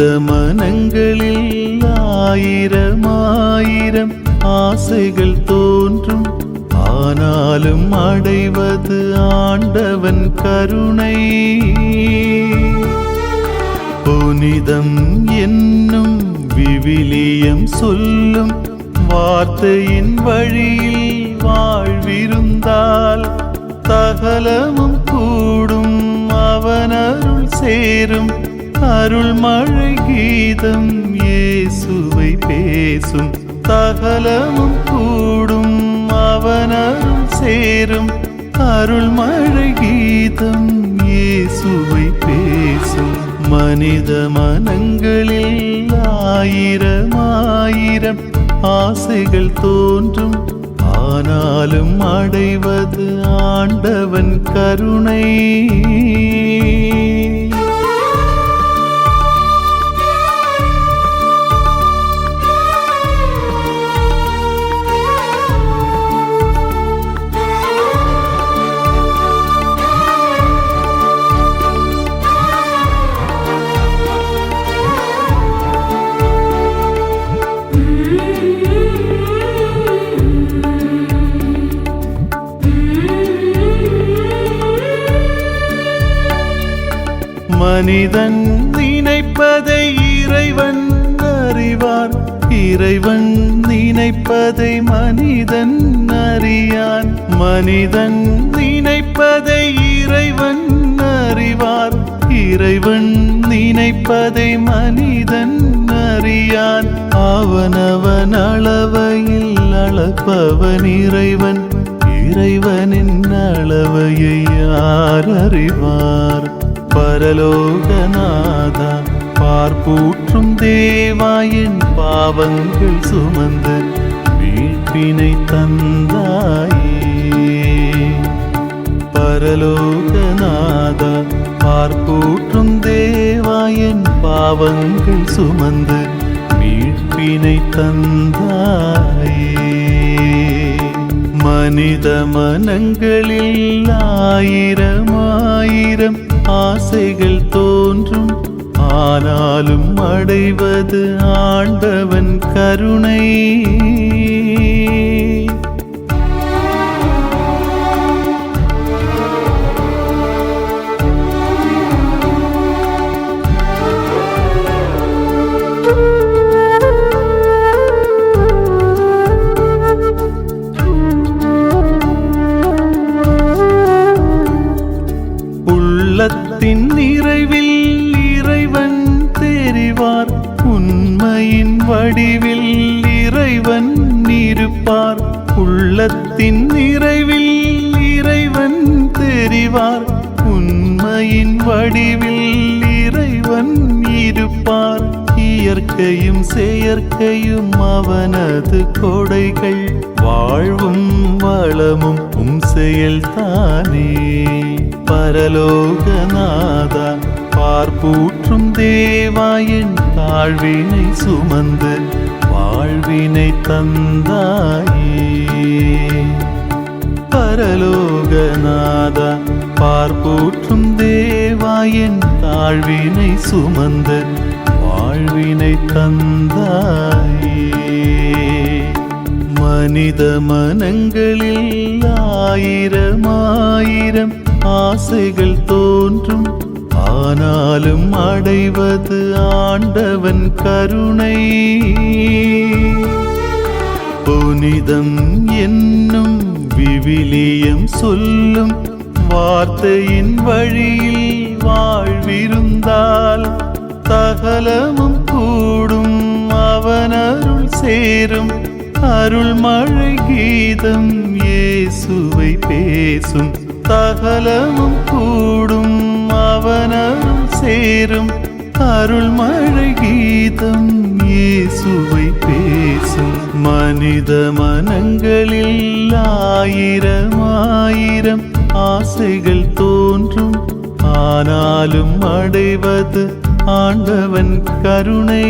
மனித மனங்களில் ஆயிரம் ஆயிரம் ஆசைகள் தோன்றும், ஆனாலும் அடைவது ஆண்டவன் கருணை. புனிதம் என்னும் விவிலியம் சொல்லும் வார்த்தையின் வழியில் வாழ்விருந்தால் சகலமும் கூடும், அவன் அருள் சேரும். அருள் மழை கீதம் இயேசுவை பேசும், சகலமும் கூடும், அவன் அருள் சேரும். அருள் மழை கீதம் இயேசுவை பேசும். மனித மனங்களில் ஆயிரம் ஆயிரம் ஆசைகள் தோன்றும், ஆனாலும் அடைவது ஆண்டவன் கருணை. மனிதன் நினைப்பதை இறைவன் அறிவார், இறைவன் நினைப்பதை மனிதன் அறியான். மனிதன் நினைப்பதை இறைவன் அறிவார், இறைவன் நினைப்பதை மனிதன் அறியான். அவனவன் அளவையில் அளப்பவன் இறைவன், இறைவனின் அளவையை யார் அறிவார்? பரலோகநாதா, பார்ப்பூற்றும் தேவா, என் பாவங்கள் சுமந்து மீட்பினை தந்தாயே. பரலோகநாதா, பார்ப்பூற்றும் தேவா, என் பாவங்கள் சுமந்து மீட்பினை தந்தாயே. மனித மனங்களில் ஆயிரம் ஆயிரம் ஆசைகள் தோன்றும், ஆனாலும் அடைவது ஆண்டவன் கருணை. உள்ளத்தின் நிறைவில் இறைவன் தெரிவார், உண்மையின் வடிவில் இறைவன் இருப்பார். உள்ளத்தின் நிறைவில் இறைவன் தெரிவார், உண்மையின் வடிவில் இறைவன் இருப்பார். இயற்கையும் செயற்கையும் அவனது கொடைகள், வாழ்வும் வளமும் செயல்தானே. பரலோகநாதா, பார்ப்பூற்றும் தேவா, என் தாழ்வினை சுமந்து வாழ்வினை தந்தாயே. பரலோகநாதா, பார்ப்பூற்றும் தேவா, என் தாழ்வினை சுமந்து வாழ்வினை தந்தாயே. மனித மனங்களில் ஆயிரம் ஆயிரம் ஆசைகள் தோன்றும், ஆனாலும் அடைவது ஆண்டவன் கருணை. புனிதம் என்னும் விவிலியம் சொல்லும் வார்த்தையின் வழியில் வாழ்விருந்தால் சகலமும் கூடும், அவன் அருள் சேரும். அருள் மழை கீதம் இயேசுவை பேசும், சகலமும் கூடும், அவன் அருள் சேரும். அருள் மழை கீதம் இயேசுவை பேசும். மனித மனங்களில் ஆயிரம் ஆயிரம் ஆசைகள் தோன்றும், ஆனாலும் அடைவது ஆண்டவன் கருணை.